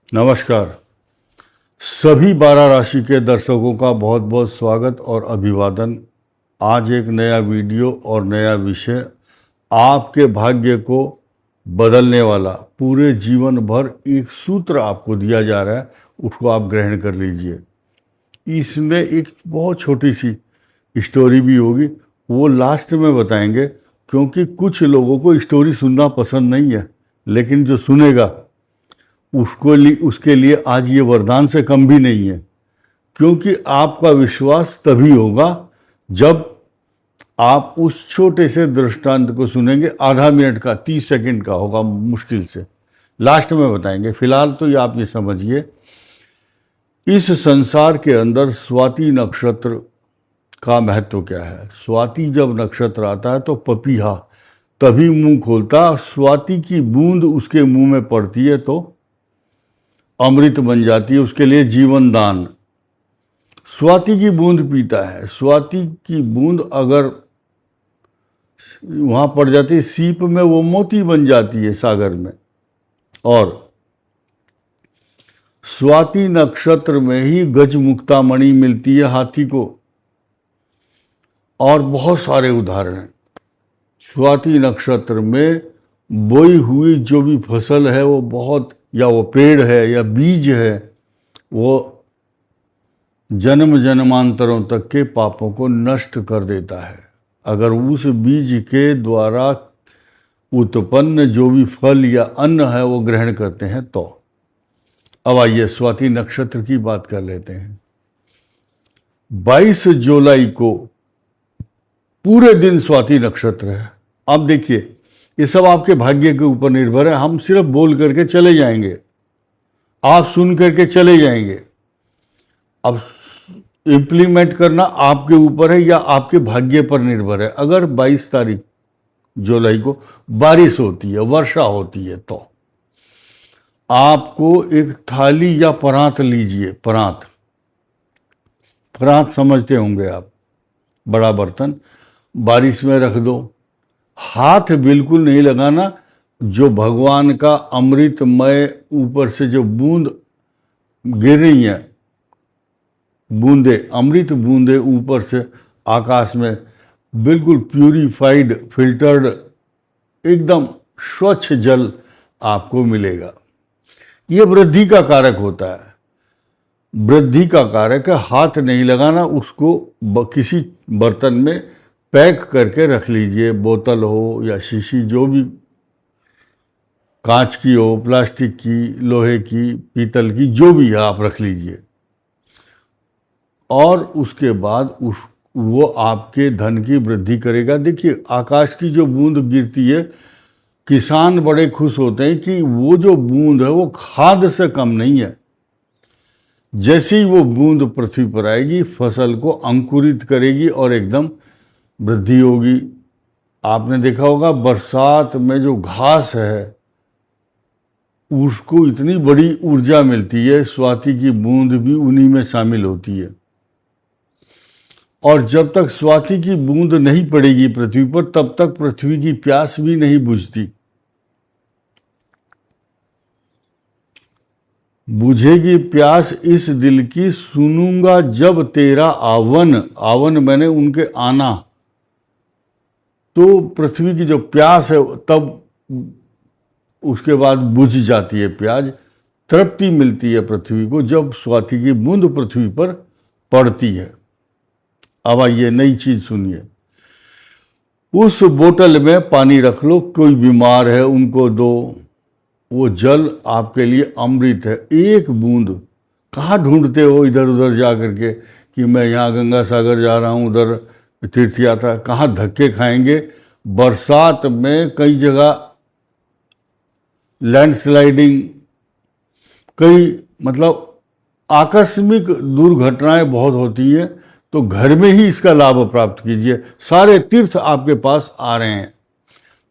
नमस्कार। सभी 12 राशि के दर्शकों का बहुत बहुत स्वागत और अभिवादन। आज एक नया वीडियो और नया विषय, आपके भाग्य को बदलने वाला पूरे जीवन भर एक सूत्र आपको दिया जा रहा है, उसको आप ग्रहण कर लीजिए। इसमें एक बहुत छोटी सी स्टोरी भी होगी, वो लास्ट में बताएंगे, क्योंकि कुछ लोगों को स्टोरी सुनना पसंद नहीं है, लेकिन जो सुनेगा उसके लिए आज ये वरदान से कम भी नहीं है। क्योंकि आपका विश्वास तभी होगा जब आप उस छोटे से दृष्टांत को सुनेंगे। आधा मिनट का, 30 सेकंड का होगा मुश्किल से, लास्ट में बताएंगे। फिलहाल तो ये आप ये समझिए, इस संसार के अंदर स्वाति नक्षत्र का महत्व क्या है। स्वाति जब नक्षत्र आता है तो पपीहा तभी मुंह खोलता, स्वाति की बूंद उसके मुंह में पड़ती है तो अमृत बन जाती है, उसके लिए जीवन दान। स्वाति की बूंद पीता है, स्वाति की बूंद अगर वहाँ पड़ जाती है सीप में, वो मोती बन जाती है सागर में। और स्वाति नक्षत्र में ही गजमुक्तामणि मिलती है हाथी को, और बहुत सारे उदाहरण हैं। स्वाति नक्षत्र में बोई हुई जो भी फसल है वो बहुत, या वो पेड़ है या बीज है, वो जन्म जन्मांतरों तक के पापों को नष्ट कर देता है, अगर उस बीज के द्वारा उत्पन्न जो भी फल या अन्न है वो ग्रहण करते हैं तो। अब आइए स्वाति नक्षत्र की बात कर लेते हैं। 22 जुलाई को पूरे दिन स्वाति नक्षत्र है। अब देखिए, ये सब आपके भाग्य के ऊपर निर्भर है। हम सिर्फ बोल करके चले जाएंगे, आप सुन करके चले जाएंगे। अब इम्प्लीमेंट करना आपके ऊपर है या आपके भाग्य पर निर्भर है। अगर 22 तारीख जुलाई को बारिश होती है, वर्षा होती है, तो आपको एक थाली या परात लीजिए। परात समझते होंगे आप, बड़ा बर्तन, बारिश में रख दो। हाथ बिल्कुल नहीं लगाना। जो भगवान का अमृतमय ऊपर से जो बूंद गिर रही हैं, बूंदे, अमृत बूंदे ऊपर से आकाश में, बिल्कुल प्यूरिफाइड, फिल्टर्ड, एकदम स्वच्छ जल आपको मिलेगा। ये वृद्धि का कारक होता है। वृद्धि का कारक है, हाथ नहीं लगाना। उसको किसी बर्तन में पैक करके रख लीजिए, बोतल हो या शीशी, जो भी, कांच की हो, प्लास्टिक की, लोहे की, पीतल की, जो भी है आप रख लीजिए। और उसके बाद वो आपके धन की वृद्धि करेगा। देखिए, आकाश की जो बूंद गिरती है, किसान बड़े खुश होते हैं कि वो जो बूंद है वो खाद से कम नहीं है। जैसे ही वो बूंद पृथ्वी पर आएगी, फसल को अंकुरित करेगी और एकदम वृद्धि होगी। आपने देखा होगा बरसात में जो घास है उसको इतनी बड़ी ऊर्जा मिलती है, स्वाति की बूंद भी उन्हीं में शामिल होती है। और जब तक स्वाति की बूंद नहीं पड़ेगी पृथ्वी पर, तब तक पृथ्वी की प्यास भी नहीं बुझती। बुझेगी प्यास इस दिल की, सुनूंगा जब तेरा आवन। आवन मैंने उनके आना। तो पृथ्वी की जो प्यास है तब उसके बाद बुझ जाती है प्यास। तृप्ति मिलती है पृथ्वी को जब स्वाति की बूंद पृथ्वी पर पड़ती है। अब आइए नई चीज सुनिए। उस बोतल में पानी रख लो, कोई बीमार है उनको दो, वो जल आपके लिए अमृत है। एक बूंद, कहाँ ढूंढते हो इधर उधर जा करके कि मैं यहाँ गंगा सागर जा रहा हूँ, उधर तीर्थ यात्रा, कहाँ धक्के खाएंगे। बरसात में कई जगह लैंडस्लाइडिंग, कई मतलब आकस्मिक दुर्घटनाएं बहुत होती हैं। तो घर में ही इसका लाभ प्राप्त कीजिए, सारे तीर्थ आपके पास आ रहे हैं।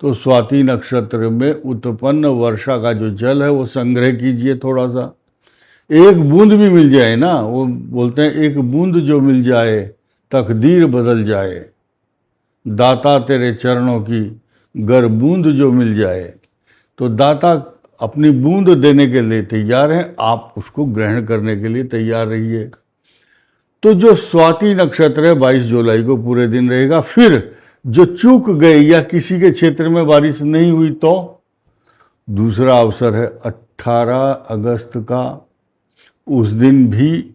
तो स्वाति नक्षत्र में उत्पन्न वर्षा का जो जल है वो संग्रह कीजिए थोड़ा सा। एक बूंद भी मिल जाए ना, वो बोलते हैं एक बूंद जो मिल जाए तकदीर बदल जाए। दाता तेरे चरणों की गर बूंद जो मिल जाए। तो दाता अपनी बूंद देने के लिए तैयार है, आप उसको ग्रहण करने के लिए तैयार रहिए। तो जो स्वाति नक्षत्र है 22 जुलाई को पूरे दिन रहेगा। फिर जो चूक गए या किसी के क्षेत्र में बारिश नहीं हुई तो दूसरा अवसर है 18 अगस्त का, उस दिन भी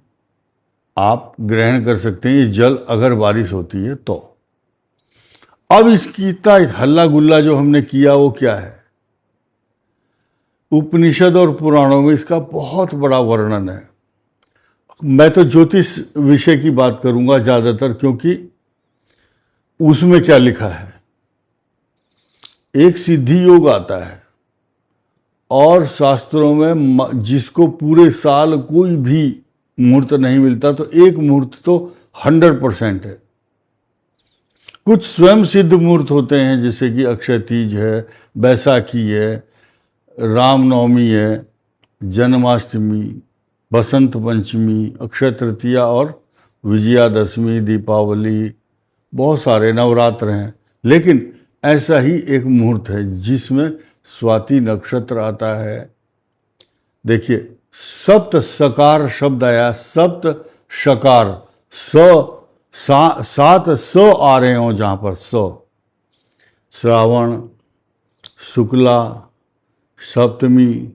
आप ग्रहण कर सकते हैं ये जल, अगर बारिश होती है तो। अब इसकी इतना हल्ला गुल्ला जो हमने किया वो क्या है? उपनिषद और पुराणों में इसका बहुत बड़ा वर्णन है। मैं तो ज्योतिष विषय की बात करूंगा ज़्यादातर, क्योंकि उसमें क्या लिखा है। एक सिद्धि योग आता है और शास्त्रों में जिसको पूरे साल कोई भी मुहूर्त नहीं मिलता, तो एक मुहूर्त तो 100% है। कुछ स्वयं सिद्ध मुहूर्त होते हैं, जैसे कि अक्षय तीज है, बैसाखी है, रामनवमी है, जन्माष्टमी, बसंत पंचमी, अक्षय तृतीया और विजयादशमी, दीपावली, बहुत सारे नवरात्र हैं। लेकिन ऐसा ही एक मुहूर्त है जिसमें स्वाति नक्षत्र आता है। देखिए, सप्त सकार शब्द आया, सप्त शकार, सात स आ रहे हो जहाँ पर श्रावण, शुक्ला, सप्तमी,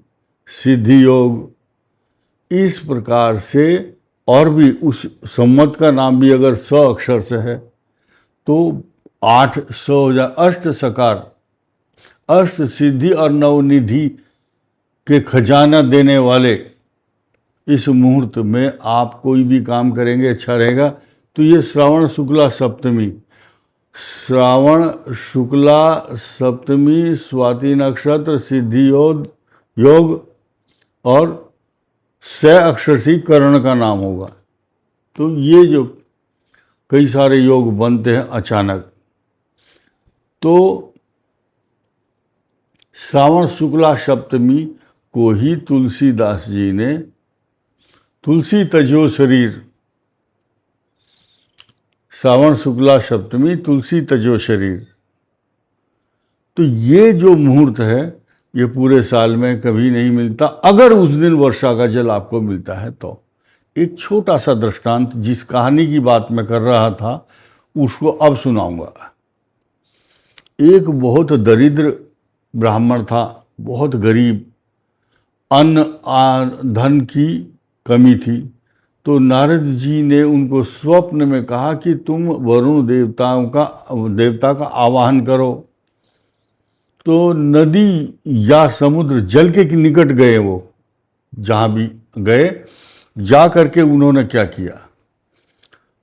सिद्धि योग, इस प्रकार से। और भी उस संवत का नाम भी अगर स अक्षर से है तो 8 स हो जाए। अष्ट सकार, अष्ट सिद्धि और नवनिधि के खजाना देने वाले इस मुहूर्त में आप कोई भी काम करेंगे अच्छा रहेगा। तो ये श्रावण शुक्ला सप्तमी, श्रावण शुक्ला सप्तमी, स्वाति नक्षत्र, सिद्धि योग और स अक्षर से कर्ण का नाम होगा। तो ये जो कई सारे योग बनते हैं अचानक। तो श्रावण शुक्ला सप्तमी को ही तुलसीदास जी ने तुलसी तजो शरीर, श्रावण शुक्ला सप्तमी तुलसी तजो शरीर। तो ये जो मुहूर्त है ये पूरे साल में कभी नहीं मिलता, अगर उस दिन वर्षा का जल आपको मिलता है तो। एक छोटा सा दृष्टांत, जिस कहानी की बात मैं कर रहा था उसको अब सुनाऊंगा। एक बहुत दरिद्र ब्राह्मण था, बहुत गरीब, अन्न धन की कमी थी। तो नारद जी ने उनको स्वप्न में कहा कि तुम वरुण देवता का आवाहन करो। तो नदी या समुद्र, जल के निकट गए वो, जहाँ भी गए, जा करके उन्होंने क्या किया,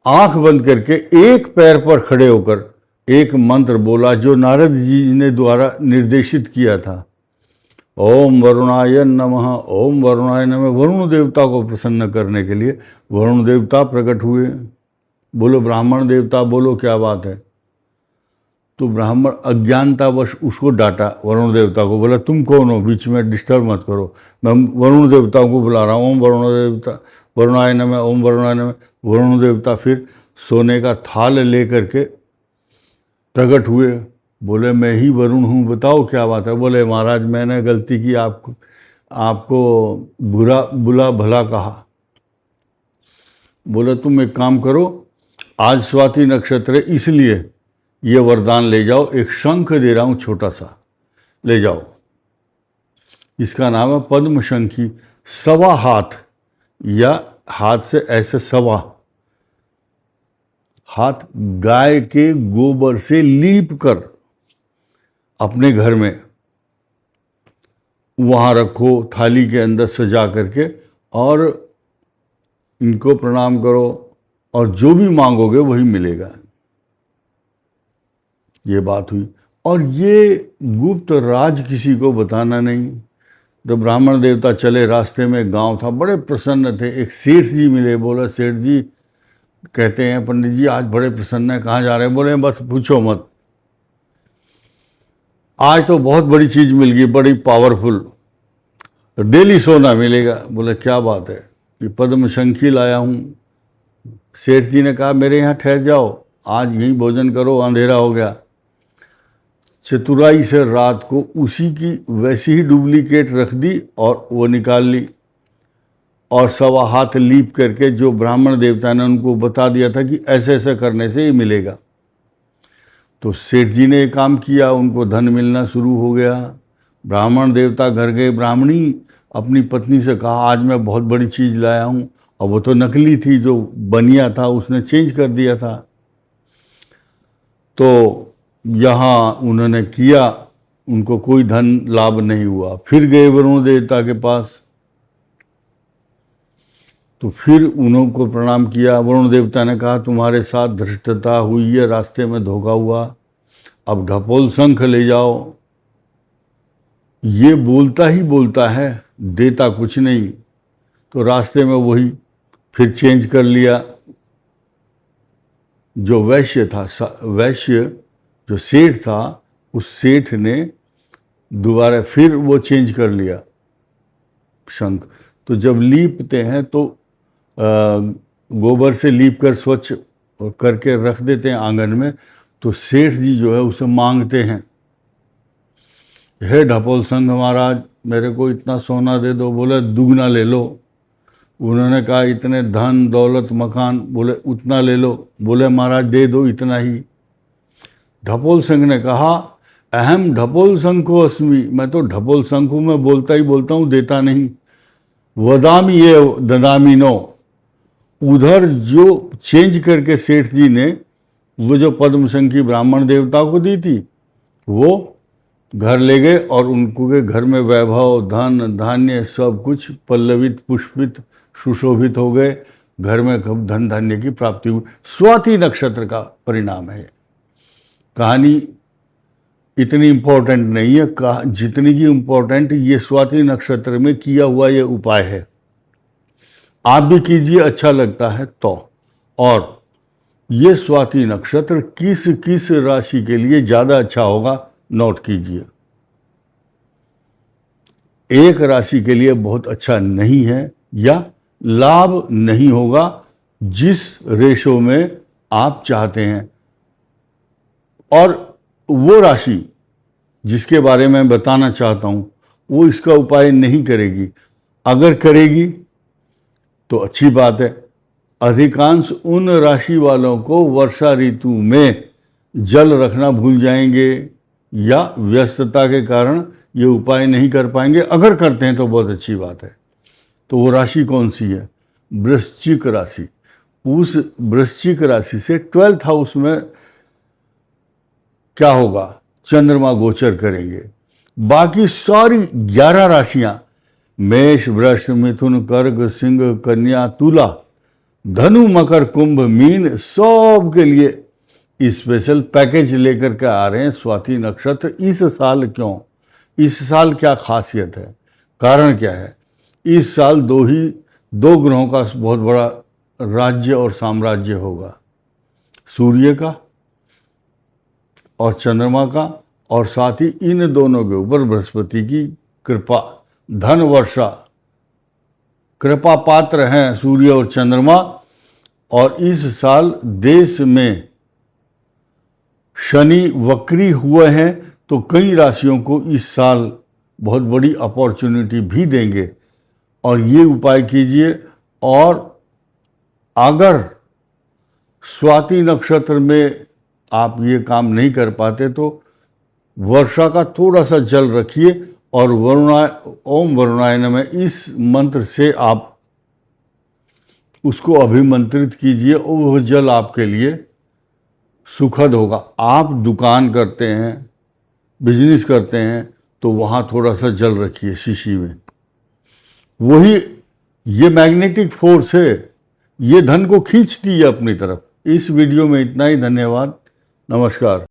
आंख बंद करके एक पैर पर खड़े होकर एक मंत्र बोला जो नारद जी ने द्वारा निर्देशित किया था। ओम वरुणाय नमः, ओम वरुणाय नमः। वरुण देवता को प्रसन्न करने के लिए वरुण देवता प्रकट हुए। बोलो ब्राह्मण देवता, बोलो क्या बात है। तो ब्राह्मण अज्ञानतावश उसको डांटा, वरुण देवता को, बोला तुम कौन हो, बीच में डिस्टर्ब मत करो, मैं वरुण देवता को बुला रहा हूँ। ओम वरुण देवता वरुणाय नमः, ओम वरुणाय नमः। वरुण देवता फिर सोने का थाल लेकर के प्रकट हुए। बोले मैं ही वरुण हूँ, बताओ क्या बात है। बोले महाराज मैंने गलती की, आपको बुला भला कहा। बोले तुम एक काम करो, आज स्वाति नक्षत्र है इसलिए ये वरदान ले जाओ, एक शंख दे रहा हूँ छोटा सा, ले जाओ। इसका नाम है पद्म शंखी। 1.25 हाथ, या हाथ से ऐसे 1.25 हाथ गाय के गोबर से लीप कर अपने घर में वहाँ रखो, थाली के अंदर सजा करके, और इनको प्रणाम करो और जो भी मांगोगे वही मिलेगा। ये बात हुई। और ये गुप्त राज किसी को बताना नहीं। तो ब्राह्मण देवता चले, रास्ते में गांव था, बड़े प्रसन्न थे। एक सेठ जी मिले, बोला सेठ जी कहते हैं पंडित जी आज बड़े प्रसन्न है, कहाँ जा रहे हैं। बोले बस पूछो मत, आज तो बहुत बड़ी चीज़ मिल गई, बड़ी पावरफुल, तो डेली सोना मिलेगा। बोले क्या बात है, कि पद्म शंखी लाया हूँ। सेठ जी ने कहा मेरे यहाँ ठहर जाओ, आज यहीं भोजन करो, अंधेरा हो गया। चतुराई से रात को उसी की वैसी ही डुप्लीकेट रख दी और वो निकाल ली, और 1.25 हाथ लीप करके जो ब्राह्मण देवता ने उनको बता दिया था कि ऐसे ऐसे करने से ही मिलेगा। तो सेठ जी ने एक काम किया, उनको धन मिलना शुरू हो गया। ब्राह्मण देवता घर गए, ब्राह्मणी अपनी पत्नी से कहा आज मैं बहुत बड़ी चीज़ लाया हूँ। और वो तो नकली थी, जो बनिया था उसने चेंज कर दिया था। तो यहाँ उन्होंने किया, उनको कोई धन लाभ नहीं हुआ। फिर गए वरुण देवता के पास, तो फिर उनको प्रणाम किया। वरुण देवता ने कहा तुम्हारे साथ धृष्टता हुई है, रास्ते में धोखा हुआ, अब ढपोल शंख ले जाओ। ये बोलता ही बोलता है, देता कुछ नहीं। तो रास्ते में वही फिर चेंज कर लिया। जो वैश्य था, वैश्य जो सेठ था, उस सेठ ने दोबारा फिर वो चेंज कर लिया शंख। तो जब लीपते हैं तो गोबर से लीप कर स्वच्छ करके रख देते हैं आंगन में। तो सेठ जी जो है उसे मांगते हैं, हे ढपोल संघ महाराज मेरे को इतना सोना दे दो। बोले दुगना ले लो। उन्होंने कहा इतने धन दौलत मकान, बोले उतना ले लो। बोले महाराज दे दो इतना ही। ढपोल संघ ने कहा अहम ढपोल शंखो अस्मि, मैं तो ढपोल शंख हूँ, मैं बोलता ही बोलता हूँ, देता नहीं। वदामी ये ददामी नो। उधर जो चेंज करके सेठ जी ने वो जो पद्म शंखी ब्राह्मण देवता को दी थी, वो घर ले गए और उनको के घर में वैभव धन धान्य सब कुछ पल्लवित पुष्पित सुशोभित हो गए। घर में धन धान्य की प्राप्ति हुई। स्वाति नक्षत्र का परिणाम है। कहानी इतनी इम्पोर्टेंट नहीं है, जितनी की इम्पोर्टेंट ये स्वाति नक्षत्र में किया हुआ ये उपाय है। आप भी कीजिए, अच्छा लगता है तो। और ये स्वाति नक्षत्र किस किस राशि के लिए ज़्यादा अच्छा होगा नोट कीजिए। एक राशि के लिए बहुत अच्छा नहीं है या लाभ नहीं होगा जिस रेशो में आप चाहते हैं। और वो राशि जिसके बारे में बताना चाहता हूं वो इसका उपाय नहीं करेगी। अगर करेगी तो अच्छी बात है। अधिकांश उन राशि वालों को वर्षा ऋतु में जल रखना भूल जाएंगे या व्यस्तता के कारण ये उपाय नहीं कर पाएंगे। अगर करते हैं तो बहुत अच्छी बात है। तो वो राशि कौन सी है? वृश्चिक राशि। उस वृश्चिक राशि से 12th हाउस में क्या होगा? चंद्रमा गोचर करेंगे। बाकी सारी 11 राशियां मेष वृष मिथुन कर्क सिंह कन्या तुला धनु मकर कुंभ मीन सब के लिए स्पेशल पैकेज लेकर के आ रहे हैं स्वाति नक्षत्र। इस साल क्यों? इस साल क्या खासियत है? कारण क्या है? इस साल दो ग्रहों का बहुत बड़ा राज्य और साम्राज्य होगा, सूर्य का और चंद्रमा का, और साथ ही इन दोनों के ऊपर बृहस्पति की कृपा, धन वर्षा, कृपा पात्र हैं सूर्य और चंद्रमा। और इस साल देश में शनि वक्री हुए हैं तो कई राशियों को इस साल बहुत बड़ी अपॉर्चुनिटी भी देंगे। और ये उपाय कीजिए। और अगर स्वाति नक्षत्र में आप ये काम नहीं कर पाते तो वर्षा का थोड़ा सा जल रखिए और ओम वरुणाय नमः इस मंत्र से आप उसको अभिमंत्रित कीजिए और वह जल आपके लिए सुखद होगा। आप दुकान करते हैं, बिजनेस करते हैं तो वहाँ थोड़ा सा जल रखिए शीशी में। वही ये मैग्नेटिक फोर्स है, ये धन को खींचती है अपनी तरफ। इस वीडियो में इतना ही। धन्यवाद, नमस्कार।